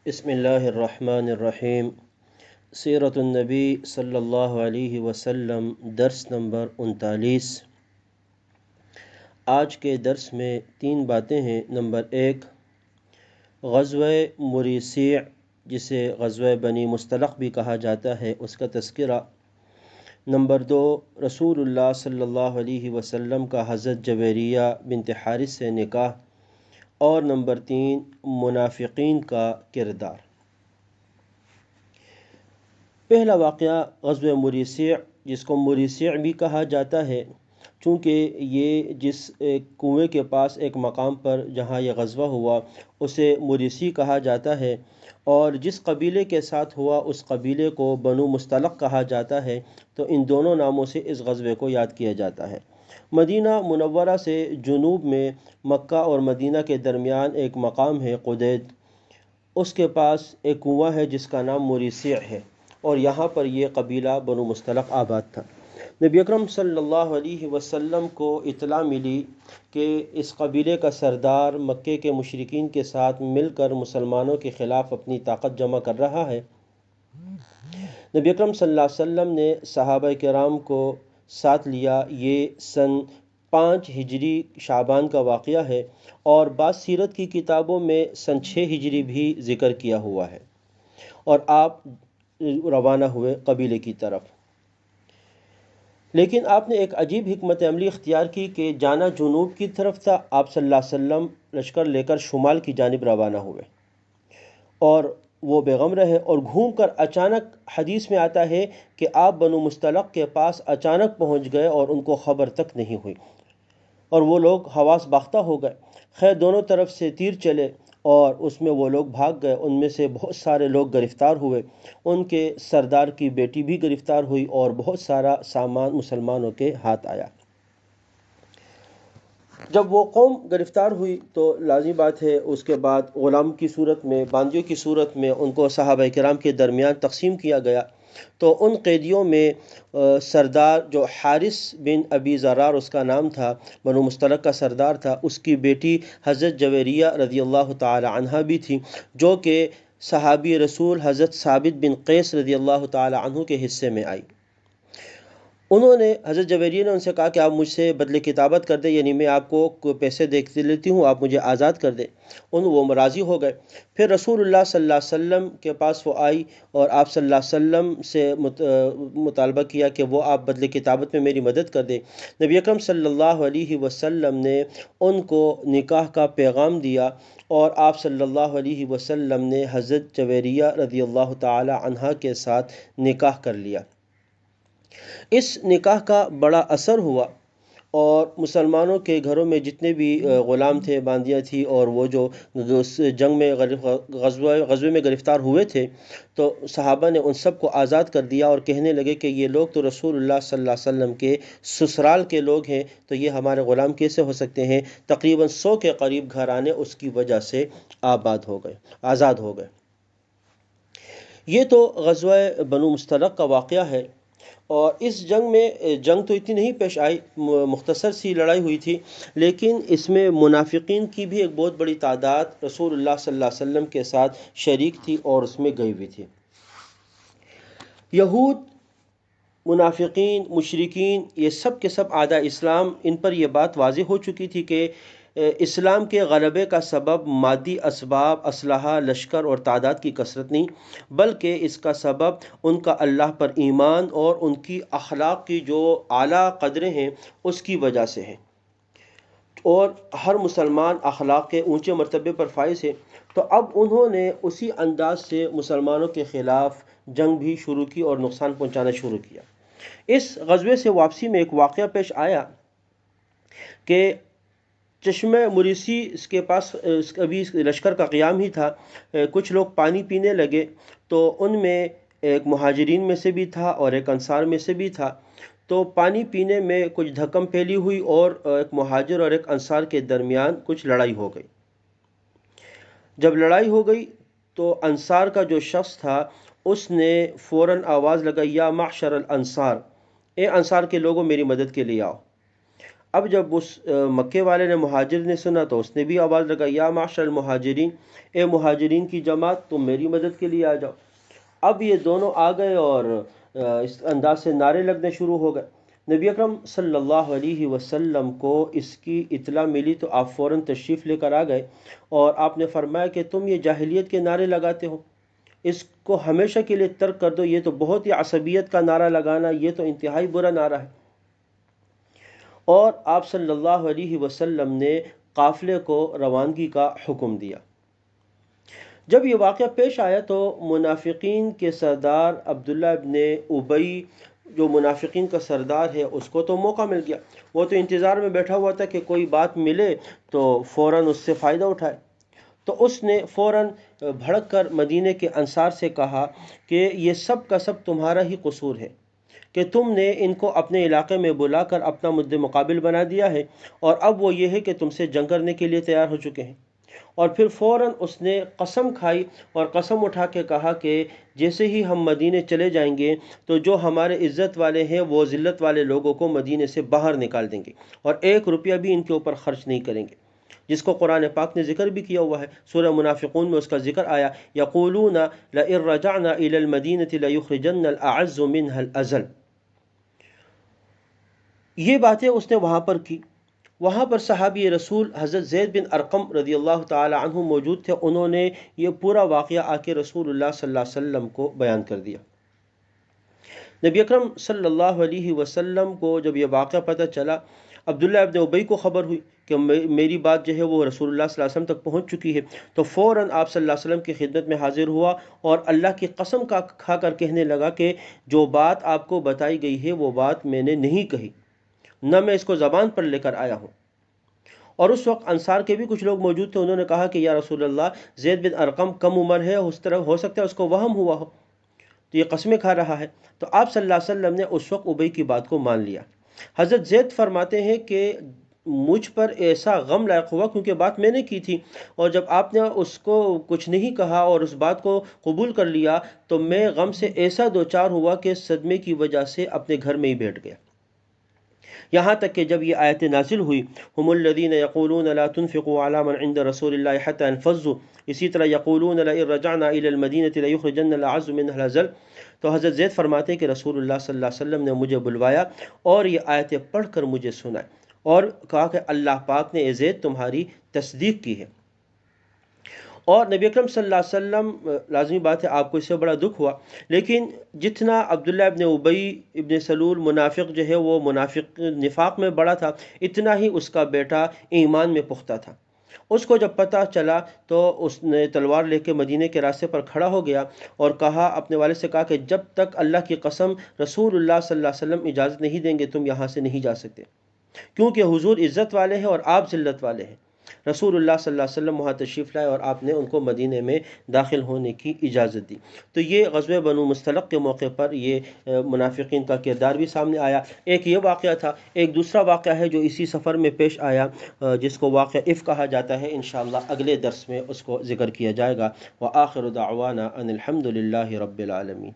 بسم اللہ الرحمن الرحیم۔ سیرت النبی صلی اللہ علیہ وسلم، درس نمبر 39۔ آج کے درس میں 3 باتیں ہیں۔ نمبر 1، غزوہ مریسیع جسے غزوہ بنی مصطلق بھی کہا جاتا ہے، اس کا تذکرہ۔ نمبر 2، رسول اللہ صلی اللہ علیہ وسلم کا حضرت جویریہ بنت حارث سے نکاح۔ اور نمبر 3، منافقین کا کردار۔ پہلا واقعہ غزوہ مریسیع، جس کو مریسیع بھی کہا جاتا ہے، چونکہ یہ جس کنویں کے پاس ایک مقام پر جہاں یہ غزوہ ہوا اسے مریسی کہا جاتا ہے، اور جس قبیلے کے ساتھ ہوا اس قبیلے کو بنو مصطلق کہا جاتا ہے، تو ان دونوں ناموں سے اس غزوے کو یاد کیا جاتا ہے۔ مدینہ منورہ سے جنوب میں مکہ اور مدینہ کے درمیان ایک مقام ہے قدید، اس کے پاس ایک کنواں ہے جس کا نام مریسیع ہے، اور یہاں پر یہ قبیلہ بنو مصطلق آباد تھا۔ نبی اکرم صلی اللہ علیہ وسلم کو اطلاع ملی کہ اس قبیلے کا سردار مکے کے مشرکین کے ساتھ مل کر مسلمانوں کے خلاف اپنی طاقت جمع کر رہا ہے۔ نبی اکرم صلی اللہ علیہ وسلم نے صحابہ کرام کو ساتھ لیا۔ یہ سن 5 ہجری شعبان کا واقعہ ہے، اور بعض سیرت کی کتابوں میں سن 6 ہجری بھی ذکر کیا ہوا ہے، اور آپ روانہ ہوئے قبیلے کی طرف۔ لیکن آپ نے ایک عجیب حکمت عملی اختیار کی کہ جانا جنوب کی طرف تھا، آپ صلی اللہ علیہ وسلم لشکر لے کر شمال کی جانب روانہ ہوئے، اور وہ بیغم رہے، اور گھوم کر اچانک حدیث میں آتا ہے کہ آپ بنو مصطلق کے پاس اچانک پہنچ گئے اور ان کو خبر تک نہیں ہوئی، اور وہ لوگ حواس باختہ ہو گئے۔ خیر، دونوں طرف سے تیر چلے اور اس میں وہ لوگ بھاگ گئے، ان میں سے بہت سارے لوگ گرفتار ہوئے، ان کے سردار کی بیٹی بھی گرفتار ہوئی، اور بہت سارا سامان مسلمانوں کے ہاتھ آیا۔ جب وہ قوم گرفتار ہوئی تو لازمی بات ہے اس کے بعد غلام کی صورت میں، باندیوں کی صورت میں ان کو صحابہ کرام کے درمیان تقسیم کیا گیا۔ تو ان قیدیوں میں سردار جو حارث بن ابی ذرار اس کا نام تھا، بنو مصطلق کا سردار تھا، اس کی بیٹی حضرت جویریہ رضی اللہ تعالی عنہ بھی تھی، جو کہ صحابی رسول حضرت ثابت بن قیس رضی اللہ تعالی عنہ کے حصے میں آئی۔ انہوں نے حضرت جویریہ نے ان سے کہا کہ آپ مجھ سے بدلے کتابت کر دیں، یعنی میں آپ کو پیسے دے لیتی ہوں، آپ مجھے آزاد کر دیں۔ وہ راضی ہو گئے۔ پھر رسول اللہ صلی اللہ علیہ وسلم کے پاس وہ آئی، اور آپ صلی اللہ علیہ وسلم سے مطالبہ کیا کہ وہ آپ بدلے کتابت میں میری مدد کر دیں۔ نبی اکرم صلی اللہ علیہ وسلم نے ان کو نکاح کا پیغام دیا، اور آپ صلی اللہ علیہ وسلم نے حضرت جویریہ رضی اللہ تعالی عنہا کے ساتھ نکاح کر لیا۔ اس نکاح کا بڑا اثر ہوا، اور مسلمانوں کے گھروں میں جتنے بھی غلام تھے، باندیاں تھیں، اور وہ جو جنگ میں غزوے میں گرفتار ہوئے تھے، تو صحابہ نے ان سب کو آزاد کر دیا، اور کہنے لگے کہ یہ لوگ تو رسول اللہ صلی اللہ علیہ وسلم کے سسرال کے لوگ ہیں، تو یہ ہمارے غلام کیسے ہو سکتے ہیں؟ تقریباً 100 کے قریب گھرانے اس کی وجہ سے آزاد ہو گئے۔ یہ تو غزوہ بنو مصطلق کا واقعہ ہے، اور اس جنگ تو اتنی نہیں پیش آئی، مختصر سی لڑائی ہوئی تھی، لیکن اس میں منافقین کی بھی ایک بہت بڑی تعداد رسول اللہ صلی اللہ علیہ وسلم کے ساتھ شریک تھی اور اس میں گئی ہوئی تھی۔ یہود، منافقین، مشرکین، یہ سب کے سب اعداء اسلام، ان پر یہ بات واضح ہو چکی تھی کہ اسلام کے غلبے کا سبب مادی اسباب، اسلحہ، لشکر اور تعداد کی کثرت نہیں، بلکہ اس کا سبب ان کا اللہ پر ایمان اور ان کی اخلاق کی جو اعلیٰ قدریں ہیں اس کی وجہ سے ہے، اور ہر مسلمان اخلاق کے اونچے مرتبے پر فائز ہے۔ تو اب انہوں نے اسی انداز سے مسلمانوں کے خلاف جنگ بھی شروع کی اور نقصان پہنچانا شروع کیا۔ اس غزوے سے واپسی میں ایک واقعہ پیش آیا کہ چشمہ مریسی اس کے پاس ابھی لشکر کا قیام ہی تھا، کچھ لوگ پانی پینے لگے، تو ان میں ایک مہاجرین میں سے بھی تھا اور ایک انصار میں سے بھی تھا۔ تو پانی پینے میں کچھ دھکم پھیلی ہوئی، اور ایک مہاجر اور ایک انصار کے درمیان کچھ لڑائی ہو گئی۔ جب لڑائی ہو گئی تو انصار کا جو شخص تھا اس نے فوراً آواز لگائی، یا معشر الانصار، اے انصار کے لوگوں میری مدد کے لیے آؤ۔ اب جب اس مکے والے نے مہاجر نے سنا تو اس نے بھی آواز لگائی، یا معاشر المہاجرین، اے مہاجرین کی جماعت، تم میری مدد کے لیے آ جاؤ۔ اب یہ دونوں آ گئے اور اس انداز سے نعرے لگنے شروع ہو گئے۔ نبی اکرم صلی اللہ علیہ وسلم کو اس کی اطلاع ملی تو آپ فوراً تشریف لے کر آ گئے، اور آپ نے فرمایا کہ تم یہ جاہلیت کے نعرے لگاتے ہو، اس کو ہمیشہ کے لیے ترک کر دو، یہ تو بہت ہی عصبیت کا نعرہ لگانا، یہ تو انتہائی برا نعرہ ہے۔ اور آپ صلی اللہ علیہ وسلم نے قافلے کو روانگی کا حکم دیا۔ جب یہ واقعہ پیش آیا تو منافقین کے سردار عبداللہ ابن ابی، جو منافقین کا سردار ہے، اس کو تو موقع مل گیا، وہ تو انتظار میں بیٹھا ہوا تھا کہ کوئی بات ملے تو فوراً اس سے فائدہ اٹھائے۔ تو اس نے فوراً بھڑک کر مدینے کے انصار سے کہا کہ یہ سب کا سب تمہارا ہی قصور ہے کہ تم نے ان کو اپنے علاقے میں بلا کر اپنا مد مقابل بنا دیا ہے، اور اب وہ یہ ہے کہ تم سے جنگ کرنے کے لیے تیار ہو چکے ہیں۔ اور پھر فوراً اس نے قسم کھائی اور قسم اٹھا کے کہا کہ جیسے ہی ہم مدینے چلے جائیں گے تو جو ہمارے عزت والے ہیں وہ ذلت والے لوگوں کو مدینے سے باہر نکال دیں گے، اور 1 روپیہ بھی ان کے اوپر خرچ نہیں کریں گے، جس کو قرآن پاک نے ذکر بھی کیا ہوا ہے۔ سورہ منافقون میں اس کا ذکر آیا، یقولون لئن رجعنا الى المدینة لیخرجن الاعز منها الاذل۔ یہ باتیں اس نے وہاں پر کی۔ وہاں پر صحابی رسول حضرت زید بن ارقم رضی اللہ تعالی عنہ موجود تھے، انہوں نے یہ پورا واقعہ آ کے رسول اللہ صلی اللہ علیہ وسلم کو بیان کر دیا۔ نبی اکرم صلی اللہ علیہ وسلم کو جب یہ واقعہ پتہ چلا، عبداللہ ابن ابی کو خبر ہوئی کہ میری بات جو ہے وہ رسول اللہ صلی اللہ علیہ وسلم تک پہنچ چکی ہے، تو فوراً آپ صلی اللہ علیہ وسلم کی خدمت میں حاضر ہوا اور اللہ کی قسم کھا کر کہنے لگا کہ جو بات آپ کو بتائی گئی ہے وہ بات میں نے نہیں کہی، نہ میں اس کو زبان پر لے کر آیا ہوں۔ اور اس وقت انصار کے بھی کچھ لوگ موجود تھے، انہوں نے کہا کہ یا رسول اللہ، زید بن ارقم کم عمر ہے، اس طرح ہو سکتا ہے اس کو وہم ہوا ہو، تو یہ قسمیں کھا رہا ہے۔ تو آپ صلی اللہ علیہ وسلم نے اس وقت ابی کی بات کو مان لیا۔ حضرت زید فرماتے ہیں کہ مجھ پر ایسا غم لاحق ہوا کیونکہ بات میں نے کی تھی، اور جب آپ نے اس کو کچھ نہیں کہا اور اس بات کو قبول کر لیا تو میں غم سے ایسا دوچار ہوا کہ صدمے کی وجہ سے اپنے گھر میں ہی بیٹھ گیا۔ یہاں تک کہ جب یہ آیت نازل ہوئی، ہم الذین یقولون لا تنفقوا علی من عند رسول اللہ حتی انفضوا، اسی طرح یقولون لئن رجعنا الی المدینۃ لیخرجن الاعز منها الاذل، تو حضرت زید فرماتے ہیں کہ رسول اللہ صلی اللہ علیہ وسلم نے مجھے بلوایا اور یہ آیتیں پڑھ کر مجھے سنائے، اور کہا کہ اللہ پاک نے اے زید تمہاری تصدیق کی ہے۔ اور نبی اکرم صلی اللہ علیہ وسلم، لازمی بات ہے آپ کو اس سے بڑا دکھ ہوا، لیکن جتنا عبداللہ ابن ابی ابن سلول منافق جو ہے وہ منافق نفاق میں بڑا تھا، اتنا ہی اس کا بیٹا ایمان میں پختہ تھا۔ اس کو جب پتہ چلا تو اس نے تلوار لے کے مدینے کے راستے پر کھڑا ہو گیا اور کہا، اپنے والد سے کہا کہ جب تک اللہ کی قسم رسول اللہ صلی اللہ علیہ وسلم اجازت نہیں دیں گے تم یہاں سے نہیں جا سکتے، کیونکہ حضور عزت والے ہیں اور آپ ذلت والے ہیں۔ رسول اللہ صلی اللہ علیہ وسلم وہاں تشریف لائے اور آپ نے ان کو مدینے میں داخل ہونے کی اجازت دی۔ تو یہ غزوہ بنو مستلق کے موقع پر یہ منافقین کا کردار بھی سامنے آیا۔ ایک یہ واقعہ تھا، ایک دوسرا واقعہ ہے جو اسی سفر میں پیش آیا، جس کو واقعہ اف کہا جاتا ہے، انشاءاللہ اگلے درس میں اس کو ذکر کیا جائے گا۔ وآخر دعوانا ان الحمد للہ رب العالمین۔